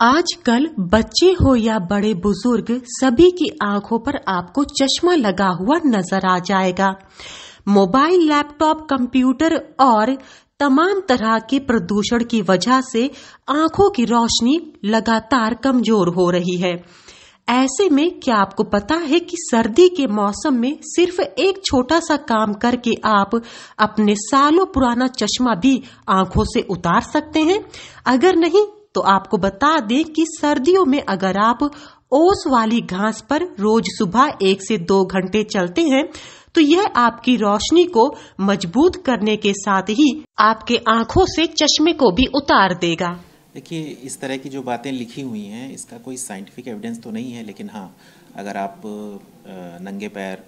आजकल बच्चे हो या बड़े बुजुर्ग सभी की आंखों पर आपको चश्मा लगा हुआ नजर आ जाएगा। मोबाइल, लैपटॉप, कंप्यूटर और तमाम तरह के प्रदूषण की वजह से आंखों की रोशनी लगातार कमजोर हो रही है। ऐसे में क्या आपको पता है कि सर्दी के मौसम में सिर्फ एक छोटा सा काम करके आप अपने सालों पुराना चश्मा भी आंखों से उतार सकते हैं? अगर नहीं तो आपको बता दें कि सर्दियों में अगर आप ओस वाली घास पर रोज सुबह 1 से 2 घंटे चलते हैं तो यह आपकी रोशनी को मजबूत करने के साथ ही आपके आंखों से चश्मे को भी उतार देगा। देखिए, इस तरह की जो बातें लिखी हुई हैं इसका कोई साइंटिफिक एविडेंस तो नहीं है, लेकिन हाँ, अगर आप नंगे पैर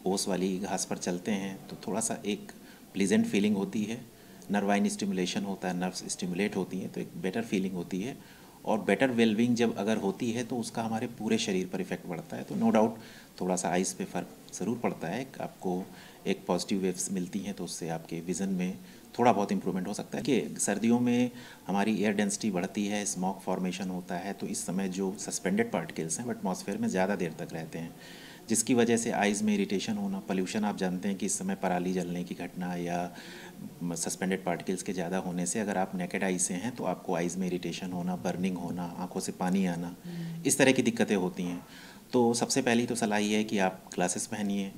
ओस वाली घास पर चलते हैं तो थोड़ा सा एक प्लीजेंट फीलिंग होती है, नर्वाइन स्टिमुलेशन होता है, नर्व्स स्टिमुलेट होती हैं तो एक बेटर फीलिंग होती है। और बेटर वेलबींग जब अगर होती है तो उसका हमारे पूरे शरीर पर इफेक्ट पड़ता है। तो नो डाउट थोड़ा सा आइज़ पे फ़र्क ज़रूर पड़ता है। आपको एक पॉजिटिव वेव्स मिलती हैं तो उससे आपके विज़न में थोड़ा बहुत इंप्रूवमेंट हो सकता है। कि सर्दियों में हमारी एयर डेंसिटी बढ़ती है, स्मॉग फॉर्मेशन होता है, तो इस समय जो सस्पेंडेड पार्टिकल्स हैं वो एटमॉस्फेयर में ज़्यादा देर तक रहते हैं, जिसकी वजह से आइज़ में इरिटेशन होना, पोल्यूशन, आप जानते हैं कि इस समय पराली जलने की घटना या सस्पेंडेड पार्टिकल्स के ज़्यादा होने से अगर आप नेकेड आई से हैं तो आपको आइज़ में इरिटेशन होना, बर्निंग होना, आंखों से पानी आना, इस तरह की दिक्कतें होती हैं। तो सबसे पहली तो सलाह ये है कि आप ग्लासेस पहनिए,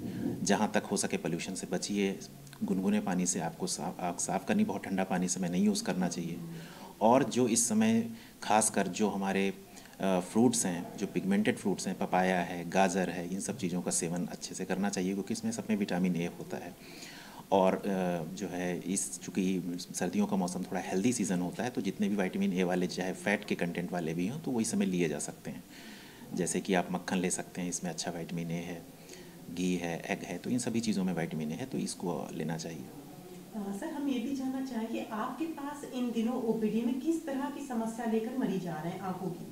जहाँ तक हो सके पोल्यूशन से बचिए, गुनगुने पानी से आपको आँख साफ़ करनी, बहुत ठंडा पानी से नहीं यूज़ करना चाहिए। और जो इस समय खासकर जो हमारे फ्रूट्स हैं, जो पिगमेंटेड फ्रूट्स हैं, पपाया है, गाजर है, इन सब चीज़ों का सेवन अच्छे से करना चाहिए क्योंकि इसमें सब में विटामिन ए होता है। और जो है चूँकि सर्दियों का मौसम थोड़ा हेल्दी सीज़न होता है तो जितने भी विटामिन ए वाले चाहे फैट के कंटेंट वाले भी हों तो वही समय लिए जा सकते हैं। जैसे कि आप मक्खन ले सकते हैं, इसमें अच्छा विटामिन ए है, घी है, एग है, तो इन सभी चीज़ों में विटामिन ए है, तो इसको लेना चाहिए। सर, हम ये भी जानना चाहेंगे आपके पास इन दिनों ओपीडी में किस तरह की समस्या लेकर मरीज आ रहे हैं आंखों की?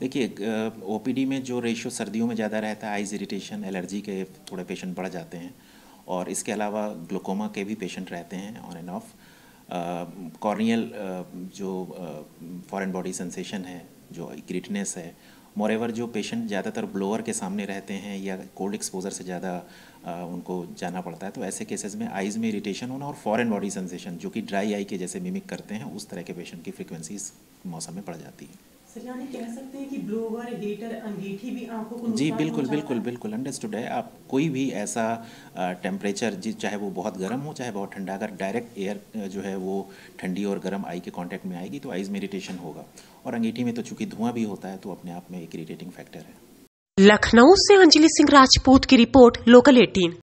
देखिए, ओपीडी में जो रेशियो सर्दियों में ज़्यादा रहता है, आइज़ इरिटेशन, एलर्जी के थोड़े पेशेंट बढ़ जाते हैं और इसके अलावा ग्लूकोमा के भी पेशेंट रहते हैं ऑन एंड ऑफ। कॉर्नियल जो फॉरेन बॉडी सेंसेशन है, जो ग्रिटनेस है, मोरेवर जो पेशेंट ज़्यादातर ब्लोअर के सामने रहते हैं या कोल्ड एक्सपोजर से ज़्यादा उनको जाना पड़ता है, तो ऐसे केसेस में आइज़ में इरिटेशन होना और फॉरेन बॉडी सेंसेशन जो कि ड्राई आई के जैसे मिमिक करते हैं, उस तरह के पेशेंट की फ्रीक्वेंसी इस मौसम में बढ़ जाती है। सर, यानी कह सकते हैं कि ब्लोअर, हीटर, अंगीठी भी आंखों को जी नुकसान बिल्कुल पहुंचाता बिल्कुल है? बिल्कुल अंडरस्टूड है। आप कोई भी ऐसा टेम्परेचर, चाहे वो बहुत गर्म हो चाहे बहुत ठंडा, अगर डायरेक्ट एयर जो है वो ठंडी और गर्म आई के कांटेक्ट में आएगी तो आइज़ में इरिटेशन होगा। और अंगीठी में तो चूंकि धुआं भी होता है तो अपने आप में एक इरिटेटिंग फैक्टर है। लखनऊ से अंजलि सिंह राजपूत की रिपोर्ट, लोकल 18।